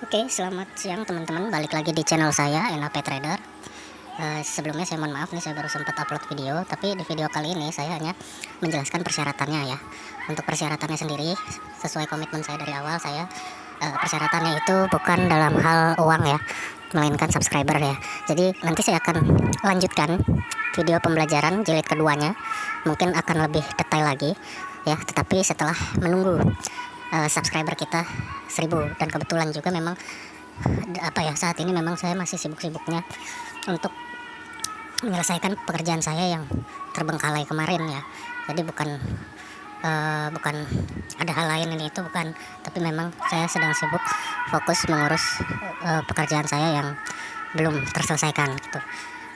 Oke, selamat siang teman-teman. Balik lagi di channel saya, NHP Trader. Sebelumnya saya mohon maaf nih, saya baru sempat upload video, tapi di video kali ini saya hanya menjelaskan persyaratannya ya. Untuk persyaratannya sendiri, sesuai komitmen saya dari awal, persyaratannya itu bukan dalam hal uang ya, melainkan subscriber ya. Jadi nanti saya akan lanjutkan video pembelajaran jilid keduanya, mungkin akan lebih detail lagi ya, tetapi setelah menunggu subscriber kita 1000. Dan kebetulan juga memang saat ini memang saya masih sibuk-sibuknya untuk menyelesaikan pekerjaan saya yang terbengkalai kemarin ya. Jadi bukan ada hal lain ini itu bukan, tapi memang saya sedang sibuk fokus mengurus pekerjaan saya yang belum terselesaikan gitu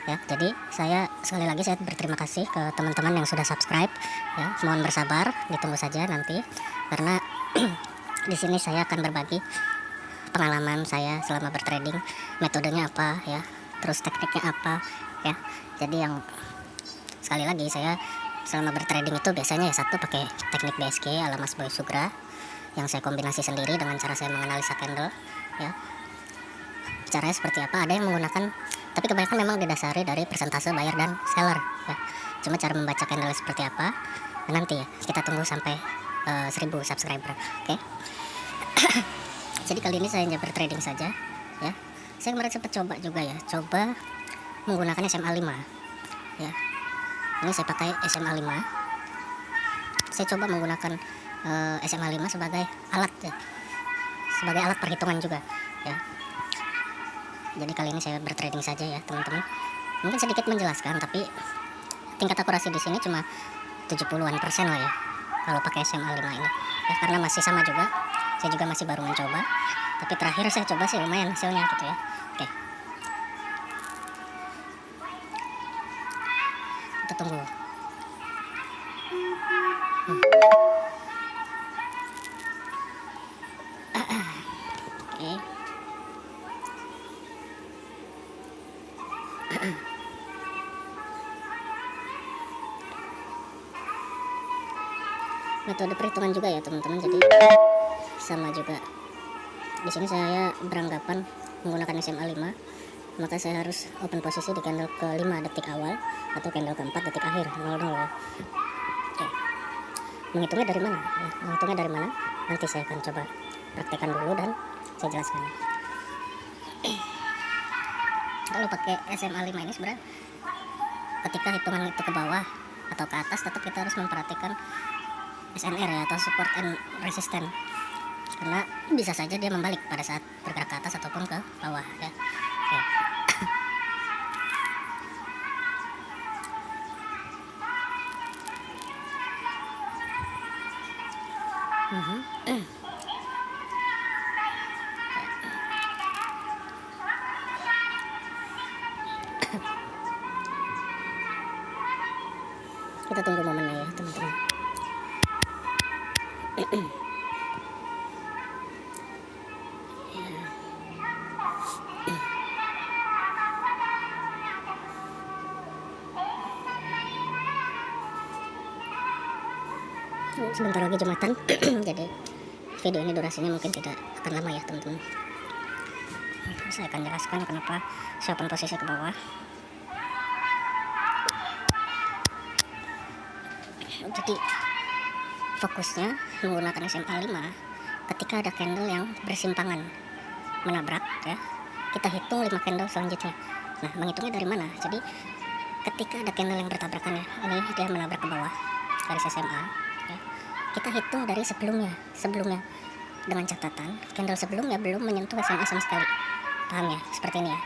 ya. Jadi saya sekali lagi saya berterima kasih ke teman-teman yang sudah subscribe ya. Mohon bersabar, ditunggu saja nanti, karena di sini saya akan berbagi pengalaman saya selama bertrading, metodenya apa ya, terus tekniknya apa ya. Jadi yang sekali lagi, saya selama bertrading itu biasanya ya satu pakai teknik BSG ala Mas Boy Sugra yang saya kombinasi sendiri dengan cara saya menganalisa candle ya. Caranya seperti apa? Ada yang menggunakan, tapi kebanyakan memang didasari dari persentase buyer dan seller ya. Cuma cara membaca candle seperti apa nanti ya, kita tunggu sampai 1000 subscriber. Oke. Jadi kali ini saya hanya bertrading saja ya. Saya kemarin sempat coba juga ya, coba menggunakan SMA 5 ya. Ini saya pakai SMA 5. Saya coba menggunakan SMA 5 sebagai alat ya, sebagai alat perhitungan juga ya. Jadi kali ini saya bertrading saja ya teman-teman. Mungkin sedikit menjelaskan, tapi tingkat akurasi di sini cuma 70-an% lah ya kalau pakai SMA 5 ini ya, karena masih sama juga. Saya juga masih baru mencoba, tapi terakhir saya coba sih lumayan hasilnya gitu ya. Oke, kita tunggu. Oke. Metode perhitungan juga ya teman-teman, jadi sama juga. Di sini saya beranggapan menggunakan SMA 5, maka saya harus open posisi di candle ke 5 detik awal atau candle ke 4 detik akhir 00 ya. Oke. Menghitungnya dari mana? Ya, menghitungnya dari mana? Nanti saya akan coba praktekkan dulu dan saya jelaskan. Kalau pakai SMA 5 ini sebenarnya ketika hitungan itu ke bawah atau ke atas, tetap kita harus memperhatikan SNR ya, atau support and resistance, karena bisa saja dia membalik pada saat bergerak ke atas ataupun ke bawah ya. Oke. Kita tunggu momennya ya teman-teman. Sebentar lagi Jumatan. Jadi video ini durasinya mungkin tidak akan lama ya teman-teman. Saya akan jelaskan kenapa saya open posisi ke bawah. Jadi fokusnya menggunakan SMA 5 ketika ada candle yang bersimpangan menabrak ya, kita hitung 5 candle selanjutnya. Nah, menghitungnya dari mana? Jadi ketika ada candle yang bertabrakan ya, ini dia menabrak ke bawah garis SMA ya, kita hitung dari sebelumnya dengan catatan candle sebelumnya belum menyentuh SMA sama sekali. Paham ya? Seperti ini ya.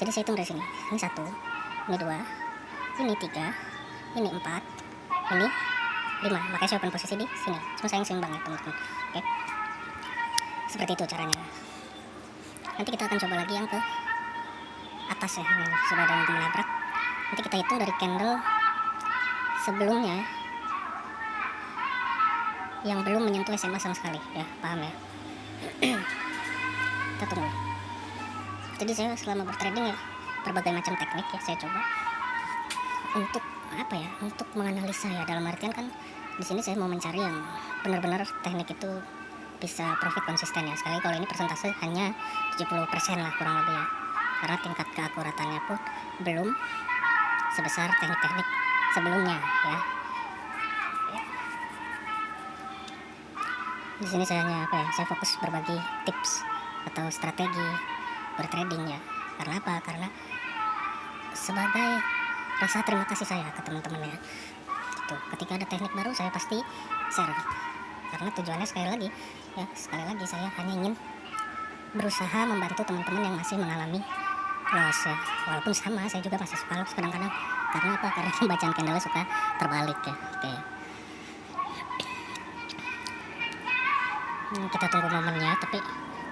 Jadi saya hitung dari sini. Ini 1, ini 2, ini 3, ini 4, ini 5. Makanya saya open posisi di sini. Cuma saya seimbang ya teman-teman. Oke. Seperti itu caranya. Nanti kita akan coba lagi yang ke atas ya. Ini sudah ada yang menabrak. Nanti kita hitung dari candle sebelumnya yang belum menyentuh SMA sama sekali ya. Paham ya? Kita tunggu. Jadi saya selama bertrading ya, berbagai macam teknik ya saya coba untuk untuk menganalisa ya, dalam artian kan di sini saya mau mencari yang benar-benar teknik itu bisa profit konsisten ya. Sekali kalau ini persentase hanya 70% lah kurang lebih ya, karena tingkat keakuratannya pun belum sebesar teknik-teknik sebelumnya ya. Di sini saya fokus berbagi tips atau strategi bertrading ya. Karena apa? Karena sebagai rasa terima kasih saya ke teman-teman ya. Gitu. Ketika ada teknik baru saya pasti share. Karena tujuannya sekali lagi saya hanya ingin berusaha membantu teman-teman yang masih mengalami loss ya. Walaupun sama, saya juga masih suka loss kadang-kadang. Karena apa? Karena pembacaan candle suka terbalik ya. Oke. Kita tunggu momennya, tapi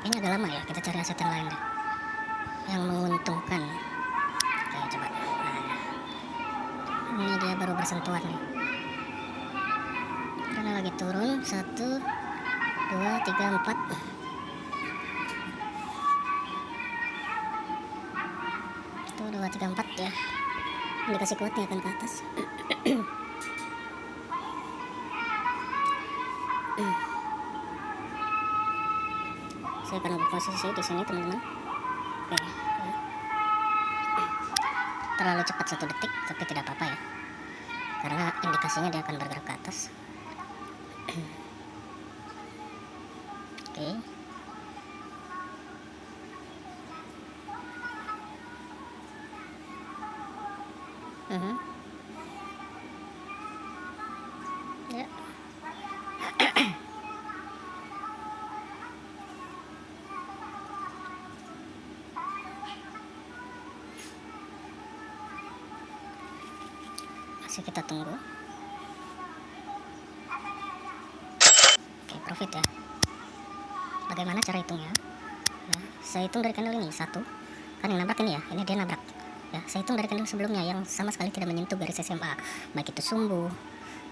kayaknya agak lama ya. Kita cari aset yang lain deh, yang menguntungkan. Oke, coba. Nah, ini dia baru bersentuhan nih. Karena lagi turun 1, 2, 3, 4. Itu 2, 3, 4 ya. Indikasi kuatnya akan ke atas. Saya akan berposisi di sini teman-teman. Oke, ya. Terlalu cepat 1 detik, tapi tidak apa-apa ya, karena indikasinya dia akan bergerak ke atas. Oke. Ya. Masih kita tunggu. Oke, profit ya. Bagaimana cara hitungnya? Nah, saya hitung dari candle ini 1, kan yang nabrak ini ya, ini dia nabrak ya. Saya hitung dari candle sebelumnya yang sama sekali tidak menyentuh garis SMA, baik itu sumbu,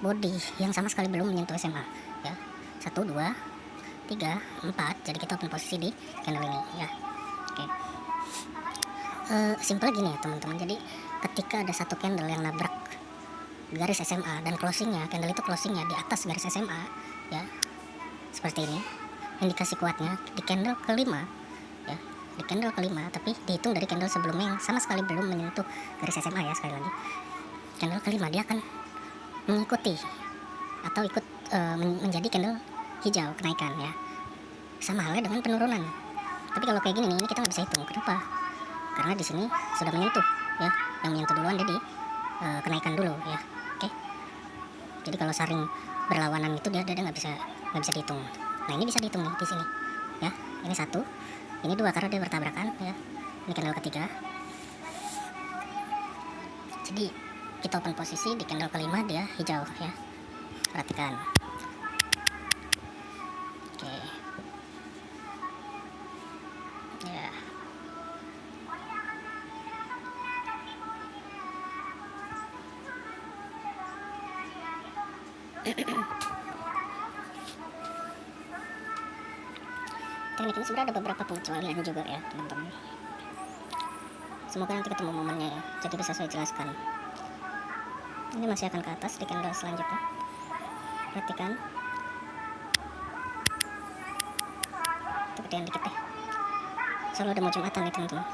body yang sama sekali belum menyentuh SMA ya. 1, 2, 3, 4. Jadi kita open posisi di candle ini ya. Oke. Simpel gini ya teman-teman. Jadi ketika ada satu candle yang nabrak garis SMA dan closingnya, candle itu closingnya di atas garis SMA ya, seperti ini, indikasi kuatnya di candle kelima ya, di candle kelima, tapi dihitung dari candle sebelumnya yang sama sekali belum menyentuh garis SMA ya. Sekali lagi, candle kelima dia akan mengikuti atau ikut menjadi candle hijau kenaikan ya, sama halnya dengan penurunan. Tapi kalau kayak gini nih, ini kita nggak bisa hitung. Kenapa? Karena di sini sudah menyentuh ya, yang menyentuh duluan jadi kenaikan dulu ya. Oke. Jadi kalau saring berlawanan itu dia nggak bisa dihitung. Nah, ini bisa dihitung nih di sini ya. Ini 1, ini 2 karena dia bertabrakan ya. Ini candle ketiga. Jadi kita open posisi di candle kelima, dia hijau ya. Perhatikan. Oke. Ya. Teknik ini sebenarnya ada beberapa pengecualian juga ya teman-teman. Semoga nanti ketemu momennya ya, jadi bisa saya jelaskan. Ini masih akan ke atas di candle selanjutnya. Perhatikan. Itu gedean dikit deh. Selalu ada mau jumatan nih teman-teman.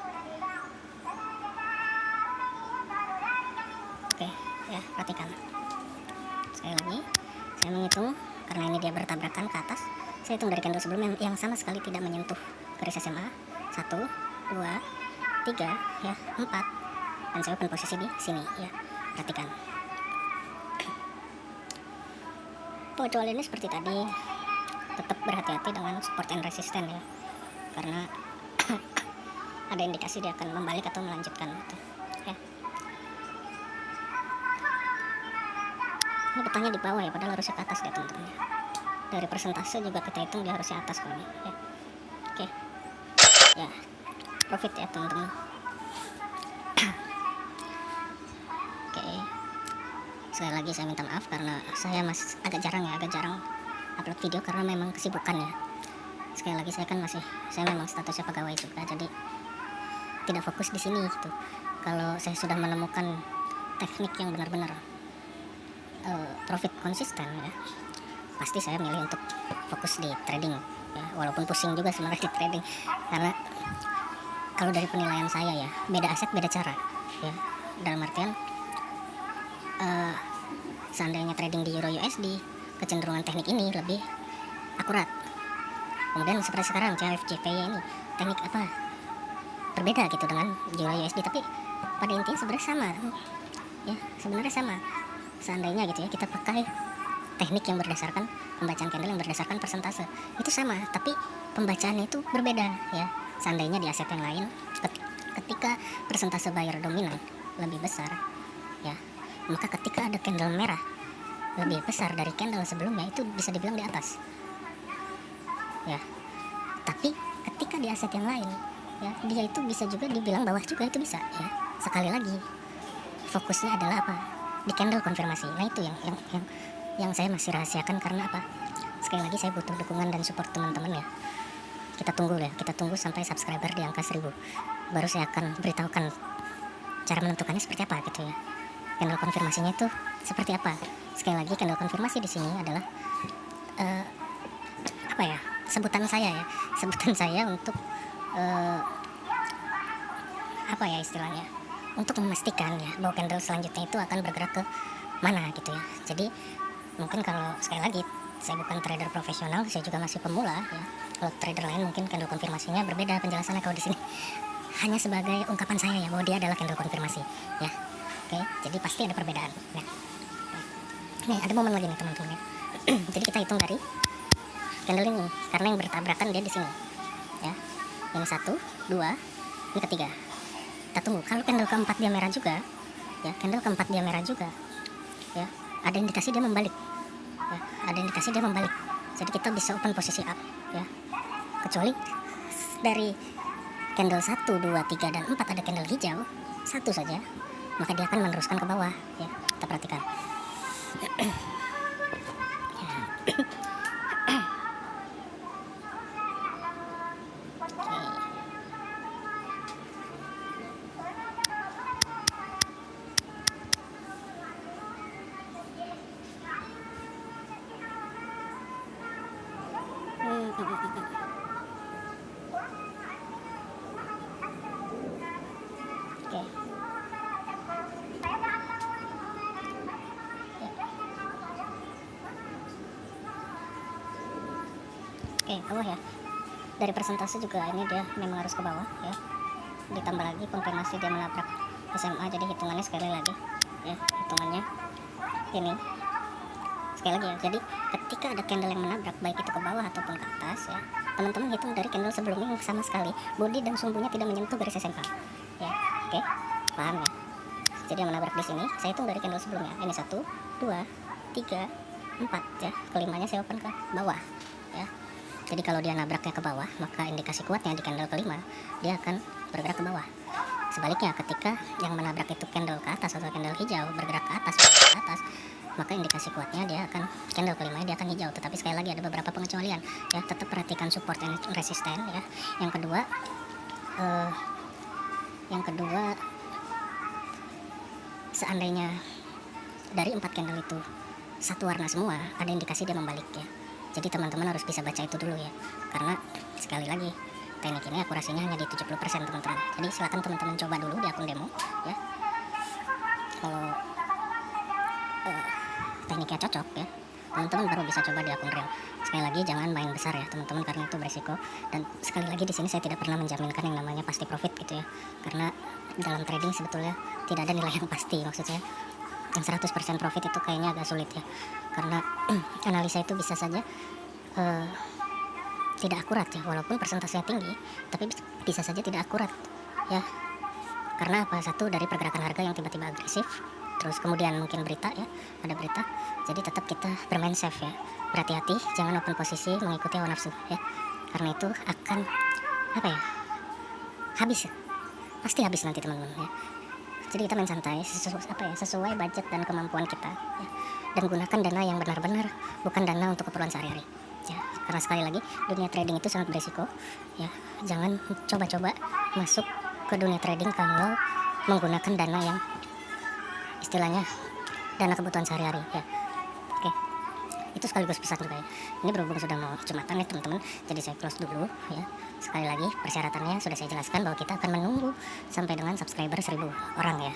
Oke ya, perhatikan. Sekali lagi saya menghitung, karena ini dia bertabrakan ke atas. Saya hitung dari candle sebelumnya yang sama sekali tidak menyentuh garis SMA. 1, 2, 3 ya, 4, dan saya open posisi di sini ya. Perhatikan. Pengecualiannya seperti tadi, tetap berhati-hati dengan support and resistance ya, karena ada indikasi dia akan membalik atau melanjutkan gitu, ya. Ini petanya di bawah ya, padahal harusnya ke atas deh teman-teman ya. Dari persentase juga kita hitung dia harusnya atas kok ini ya. Oke ya, profit ya teman-teman. Oke, sekali lagi saya minta maaf karena saya masih agak jarang upload video karena memang kesibukan ya. Sekali lagi saya memang statusnya pegawai juga, jadi tidak fokus di sini gitu. Kalau saya sudah menemukan teknik yang benar-benar profit konsisten ya, pasti saya milih untuk fokus di trading ya, walaupun pusing juga sebenarnya di trading, karena kalau dari penilaian saya ya, beda aset beda cara ya, dalam artian seandainya trading di Euro USD, kecenderungan teknik ini lebih akurat. Kemudian seperti sekarang CFJPY ini teknik apa berbeda gitu dengan Euro USD, tapi pada intinya sebenarnya sama ya, sebenarnya sama. Seandainya gitu ya kita pakai teknik yang berdasarkan pembacaan candle yang berdasarkan persentase, itu sama, tapi pembacaannya itu berbeda ya. Seandainya di aset yang lain ketika persentase buyer dominan lebih besar ya, maka ketika ada candle merah lebih besar dari candle sebelumnya, itu bisa dibilang di atas ya. Tapi ketika di aset yang lain ya, dia itu bisa juga dibilang bawah juga, itu bisa ya. Sekali lagi fokusnya adalah apa? Di candle konfirmasi. Nah itu yang saya masih rahasiakan, karena apa? Sekali lagi saya butuh dukungan dan support teman-teman ya. Kita tunggu sampai subscriber di angka 1000, baru saya akan beritahukan cara menentukannya seperti apa gitu ya. Candle konfirmasinya itu seperti apa? Sekali lagi, candle konfirmasi di sini adalah apa ya? Sebutan saya untuk apa ya istilahnya? Untuk memastikan ya bahwa candle selanjutnya itu akan bergerak ke mana gitu ya. Jadi mungkin kalau sekali lagi saya bukan trader profesional, saya juga masih pemula ya. Kalau trader lain mungkin candle konfirmasinya berbeda penjelasannya. Kalau di sini hanya sebagai ungkapan saya ya bahwa dia adalah candle konfirmasi ya. Oke, jadi pasti ada perbedaan. Nah, nih ada momen lagi nih teman-teman ya. Jadi kita hitung dari candle ini, karena yang bertabrakan dia di sini ya. Ini 1, 2, ini ketiga. Kita tunggu, kalau candle keempat dia merah juga ya, candle keempat dia merah juga ya, ada indikasi dia membalik ya, ada indikasi dia membalik. Jadi kita bisa open posisi up ya, kecuali dari candle 1, 2, 3, dan 4 ada candle hijau satu saja, maka dia akan meneruskan ke bawah ya. Kita perhatikan Oke. Oke, bawah ya. Dari persentase juga ini dia memang harus ke bawah ya. Ditambah lagi konfirmasi dia menabrak SMA, jadi hitungannya sekali lagi ya, hitungannya ini sekali lagi ya. Jadi ketika ada candle yang menabrak baik itu ke bawah ataupun ke atas ya, teman-teman hitung dari candle sebelumnya yang sama sekali bodi dan sumbunya tidak menyentuh garis SMA ya. Oke, paham ya? Jadi yang menabrak di sini saya hitung dari candle sebelumnya. Ini 1, 2, 3, 4 ya. Kelimanya saya open ke bawah ya. Jadi kalau dia nabraknya ke bawah, maka indikasi kuatnya di candle kelima dia akan bergerak ke bawah. Sebaliknya ketika yang menabrak itu candle ke atas atau candle hijau bergerak ke atas, maka indikasi kuatnya dia akan candle kelima dia akan hijau. Tetapi sekali lagi ada beberapa pengecualian ya, tetap perhatikan support dan resisten ya. Yang kedua seandainya dari 4 candle itu satu warna semua, ada indikasi dia membalik ya. Jadi teman-teman harus bisa baca itu dulu ya, karena sekali lagi teknik ini akurasinya hanya di 70% teman-teman. Jadi silakan teman-teman coba dulu di akun demo ya. Kalau tekniknya cocok ya, teman-teman baru bisa coba di akun real. Sekali lagi jangan main besar ya teman-teman, karena itu beresiko. Dan sekali lagi di sini saya tidak pernah menjaminkan yang namanya pasti profit gitu ya, karena dalam trading sebetulnya tidak ada nilai yang pasti. Maksudnya yang 100% profit itu kayaknya agak sulit ya, karena analisa itu bisa saja tidak akurat ya, walaupun persentasenya tinggi tapi bisa saja tidak akurat ya. Karena apa? Satu, dari pergerakan harga yang tiba-tiba agresif, terus kemudian mungkin berita ya, ada berita. Jadi tetap kita bermain safe ya, berhati-hati, jangan open posisi mengikuti hawa nafsu ya, karena itu akan apa ya, habis ya, pasti habis nanti teman-teman ya. Jadi kita main santai sesuai budget dan kemampuan kita ya. Dan gunakan dana yang benar-benar, bukan dana untuk keperluan sehari-hari ya. Karena sekali lagi dunia trading itu sangat berisiko ya. Jangan coba-coba masuk ke dunia trading kalau menggunakan dana yang istilahnya dana kebutuhan sehari-hari ya. Oke, itu sekaligus pesan juga ya. Ini berhubung sudah mau Jumatan ya teman-teman, jadi saya close dulu ya. Sekali lagi persyaratannya sudah saya jelaskan bahwa kita akan menunggu sampai dengan subscriber 1000 orang ya.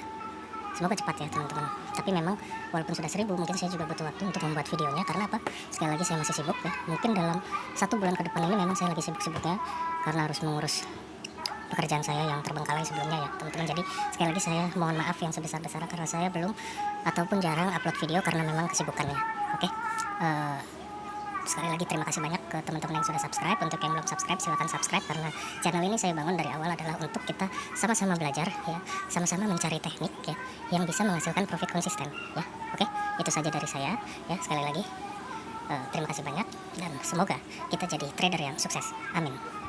Semoga cepat ya teman-teman. Tapi memang walaupun sudah 1000, mungkin saya juga butuh waktu untuk membuat videonya. Karena apa? Sekali lagi saya masih sibuk ya. Mungkin dalam 1 bulan ke depan ini memang saya lagi sibuk-sibuknya, karena harus mengurus pekerjaan saya yang terbengkalai sebelumnya ya teman-teman. Jadi sekali lagi saya mohon maaf yang sebesar-besarnya karena saya belum ataupun jarang upload video karena memang kesibukannya. Oke. Sekali lagi terima kasih banyak ke teman-teman yang sudah subscribe. Untuk yang belum subscribe silahkan subscribe, karena channel ini saya bangun dari awal adalah untuk kita sama-sama belajar ya, sama-sama mencari teknik ya yang bisa menghasilkan profit konsisten ya. Oke, itu saja dari saya ya. Sekali lagi terima kasih banyak dan semoga kita jadi trader yang sukses. Amin.